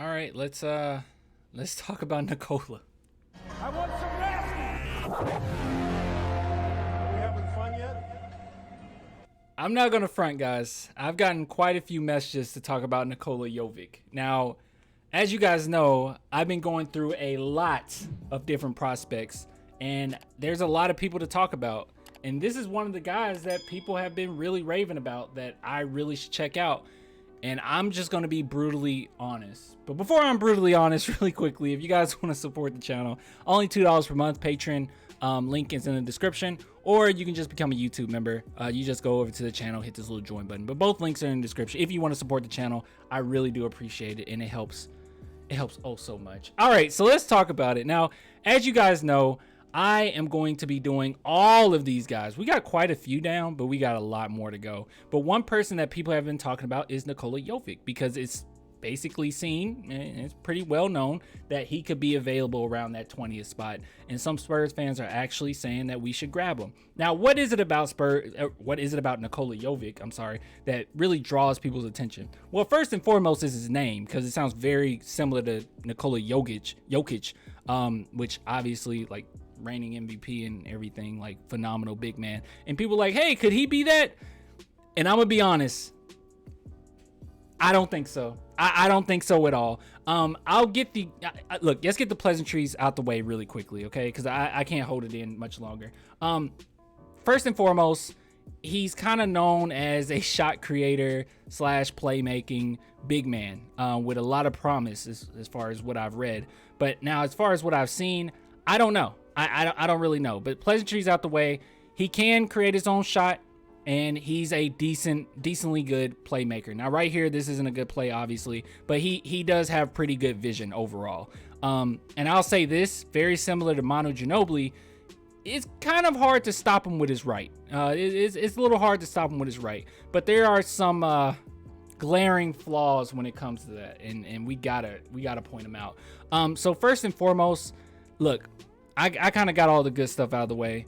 All right, let's talk about Nikola. I want some nasty. Are we having fun yet? I'm not gonna front, guys. I've gotten quite a few messages to talk about Nikola Jovic. Now, as you guys know, I've been going through a lot of different prospects, and there's a lot of people to talk about. And this is one of the guys that people have been really raving about that I really should check out. And I'm just going to be brutally honest. But before I'm brutally honest, really quickly, if you guys want to support the channel, only $2 per month, Patreon, link is in the description. Or you can just become a YouTube member. You just go over to the channel, hit this little join button. But both links are in the description. If you want to support the channel, I really do appreciate it. And it helps oh so much. All right, so let's talk about it. Now, as you guys know, I am going to be doing all of these guys. We got quite a few down, but we got a lot more to go. But one person that people have been talking about is Nikola Jovic, because it's basically seen, and it's pretty well known, that he could be available around that 20th spot. And some Spurs fans are actually saying that we should grab him. Now, what is it about Nikola Jovic, I'm sorry, that really draws people's attention? Well, first and foremost is his name, because it sounds very similar to Nikola Jokic, which obviously, like, reigning MVP and everything, like phenomenal big man. And people like, hey, could he be that? And I'm gonna be honest, I don't think so. I don't think so at all. I'll get the look. Let's get the pleasantries out the way really quickly, okay? Because I can't hold it in much longer. First and foremost, he's kind of known as a shot creator / playmaking big man with a lot of promise as far as what I've read. But now, as far as what I've seen, I don't know. I don't really know, but pleasantries out the way. He can create his own shot, and he's a decently good playmaker. Now, right here, this isn't a good play, obviously, but he does have pretty good vision overall. And I'll say this, very similar to Manu Ginobili, it's kind of hard to stop him with his right. It's a little hard to stop him with his right, but there are some glaring flaws when it comes to that, and we gotta point them out. So first and foremost, look, I kind of got all the good stuff out of the way,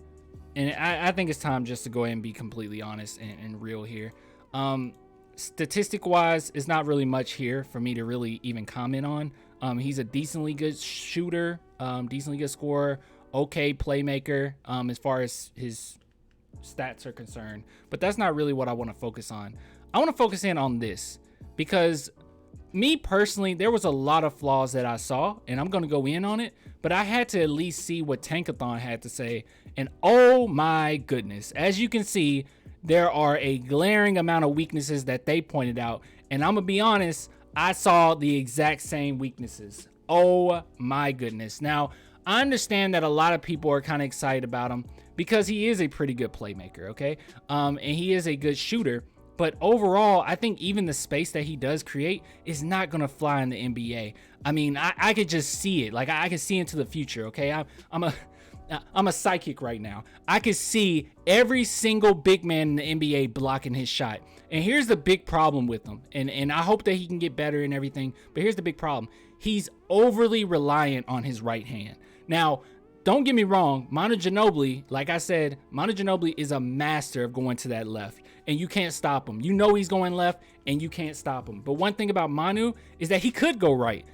and I think it's time just to go ahead and be completely honest and real here. Statistic wise, it's not really much here for me to really even comment on. He's a decently good shooter, decently good scorer, okay playmaker as far as his stats are concerned, but that's not really what I want to focus on. I want to focus in on this, because me personally, there was a lot of flaws that I saw, and I'm going to go in on it, but I had to at least see what Tankathon had to say. And oh my goodness, as you can see, there are a glaring amount of weaknesses that they pointed out. And I'm going to be honest, I saw the exact same weaknesses. Oh my goodness. Now, I understand that a lot of people are kind of excited about him because he is a pretty good playmaker, okay? And he is a good shooter. But overall, I think even the space that he does create is not going to fly in the NBA. I mean, I could just see it. Like, I can see into the future, okay? I'm a psychic right now. I could see every single big man in the NBA blocking his shot. And here's the big problem with him. And I hope that he can get better and everything. But here's the big problem. He's overly reliant on his right hand. Now, don't get me wrong, Manu Ginobili, like I said, Manu Ginobili is a master of going to that left, and you can't stop him. You know he's going left, and you can't stop him. But one thing about Manu is that he could go right.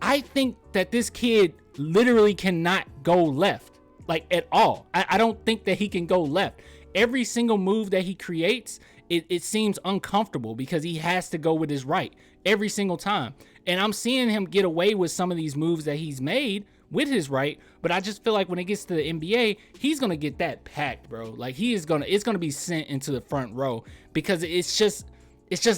I think that this kid literally cannot go left, like at all. I don't think that he can go left. Every single move that he creates, it seems uncomfortable because he has to go with his right every single time. And I'm seeing him get away with some of these moves that he's made with his right, but I just feel like when it gets to the NBA, he's gonna get that packed, bro. Like it's gonna be sent into the front row, because it's just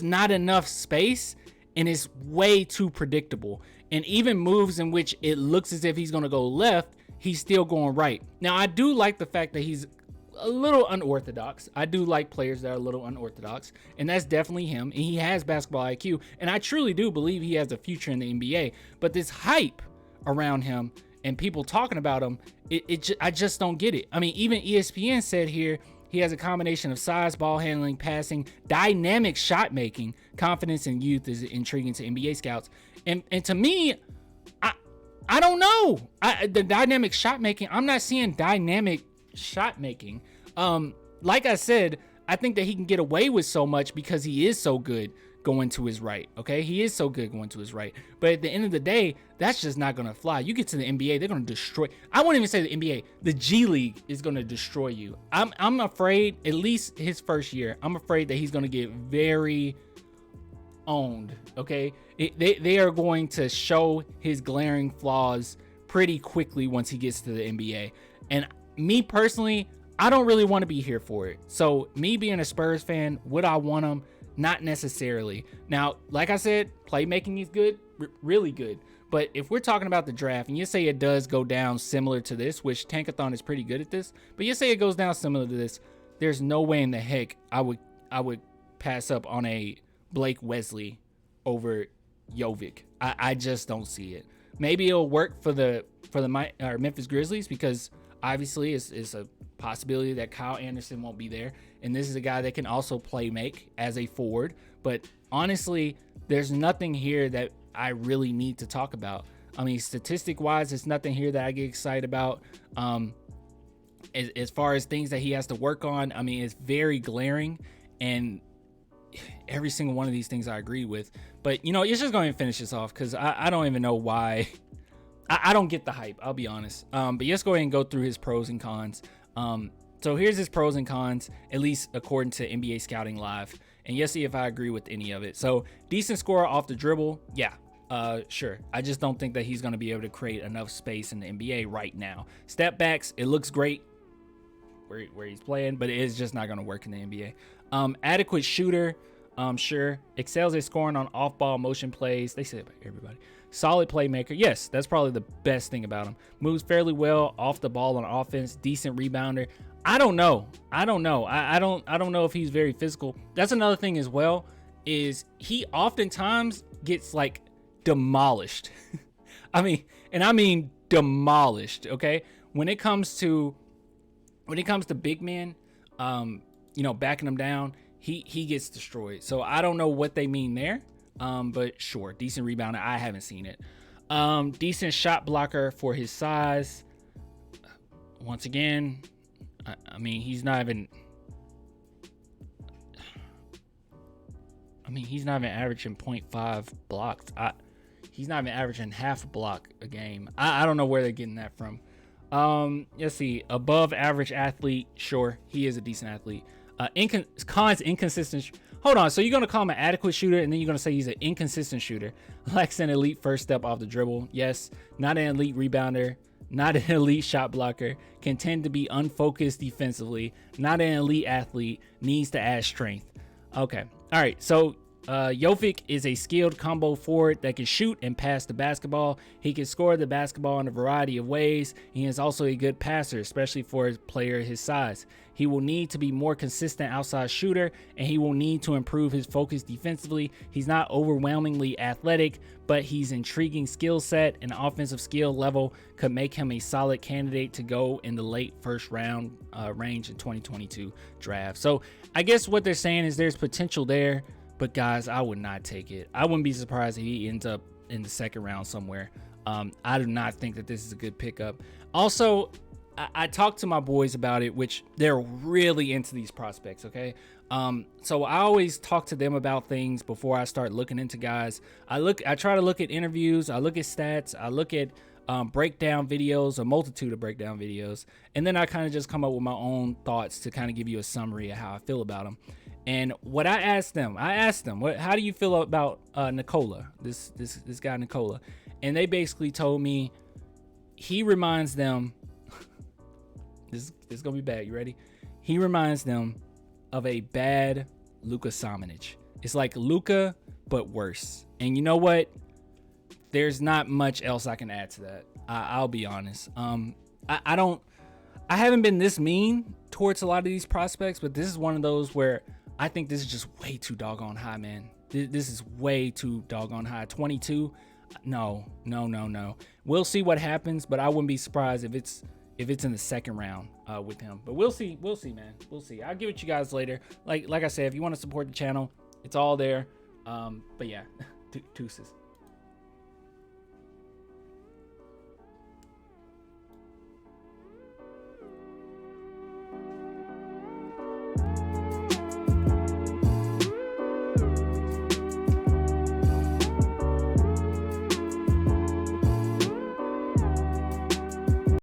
not enough space, and it's way too predictable. And even moves in which it looks as if he's gonna go left, he's still going right. Now, I do like the fact that he's a little unorthodox. I do like players that are a little unorthodox, and that's definitely him. And he has basketball IQ, and I truly do believe he has a future in the NBA. But this hype around him and people talking about him, I just don't get it. I mean, even ESPN said here he has a combination of size, ball handling, passing, dynamic shot making. Confidence and youth is intriguing to NBA scouts. And to me, I don't know. The dynamic shot making, I'm not seeing dynamic shot making. Like I said, I think that he can get away with so much because he is so good. going to his right. Okay, he is so good going to his right, but at the end of the day, that's just not gonna fly. You get to the NBA, they're gonna destroy. I won't even say the NBA, the G League is gonna destroy you. I'm afraid, at least his first year, I'm afraid that he's gonna get very owned. Okay, they are going to show his glaring flaws pretty quickly once he gets to the NBA. And me personally, I don't really want to be here for it. So me being a Spurs fan, would I want him? Not necessarily. Now, like I said, playmaking is good, really good. But if we're talking about the draft, and you say it does go down similar to this, which Tankathon is pretty good at this, but you say it goes down similar to this, there's no way in the heck I would pass up on a Blake Wesley over Jovic. I just don't see it. Maybe it'll work for the Memphis Grizzlies, because obviously it's a possibility that Kyle Anderson won't be there, and this is a guy that can also play make as a forward. But honestly, there's nothing here that I really need to talk about. I mean, statistic wise, it's nothing here that I get excited about. As far as things that he has to work on, I mean, it's very glaring, and every single one of these things I agree with. But you know, it's just going to finish this off, because I don't even know why. I don't get the hype, I'll be honest. But let's go ahead and go through his pros and cons. So here's his pros and cons, at least according to NBA Scouting Live, and you'll see if I agree with any of it. So decent scorer off the dribble, yeah, sure. I just don't think that he's going to be able to create enough space in the NBA right now. Step backs, it looks great where he's playing, but it is just not going to work in the NBA. Adequate shooter, sure. Excels at scoring on off-ball motion plays. They say it about everybody. Solid playmaker. Yes, that's probably the best thing about him. Moves fairly well off the ball on offense. Decent rebounder. I don't know. I don't know if he's very physical. That's another thing as well, is he oftentimes gets like demolished. I mean demolished. Okay. When it comes to big men, backing them down, he gets destroyed. So I don't know what they mean there. But sure, decent rebounder. I haven't seen it. Decent shot blocker for his size. Once again, I mean, he's not even averaging 0.5 blocks. He's not even averaging half a block a game. I don't know where they're getting that from. Let's see. Above average athlete. Sure, he is a decent athlete. Cons, inconsistent. Hold on. So you're going to call him an adequate shooter, and then you're going to say he's an inconsistent shooter. Lacks an elite first step off the dribble. Yes. Not an elite rebounder. Not an elite shot blocker. Can tend to be unfocused defensively. Not an elite athlete. Needs to add strength. Okay. All right. So Jovic is a skilled combo forward that can shoot and pass the basketball. He can score the basketball in a variety of ways. He is also a good passer, especially for a player his size. He will need to be more consistent outside shooter, and he will need to improve his focus defensively. He's not overwhelmingly athletic, but he's intriguing skill set and offensive skill level could make him a solid candidate to go in the late first round range in 2022 draft. So I guess what they're saying is there's potential there, but guys, I would not take it. I wouldn't be surprised if he ends up in the second round somewhere. I do not think that this is a good pickup. Also, I talked to my boys about it, which they're really into these prospects. Okay. So I always talk to them about things before I start looking into guys. I try to look at interviews. I look at stats. I look at breakdown videos, a multitude of breakdown videos. And then I kind of just come up with my own thoughts to kind of give you a summary of how I feel about them. And what I asked them, how do you feel about Nikola, this guy Nikola? And they basically told me he reminds them, this is going to be bad. You ready? He reminds them of a bad Luka Samanic. It's like Luka, but worse. And you know what? There's not much else I can add to that. I'll be honest. I haven't been this mean towards a lot of these prospects, but this is one of those where I think this is just way too doggone high, man. This is way too doggone high. 22? No. We'll see what happens, but I wouldn't be surprised if it's in the second round with him. But we'll see, man. We'll see. I'll give it to you guys later. Like I said, if you want to support the channel, it's all there. But yeah, deuces.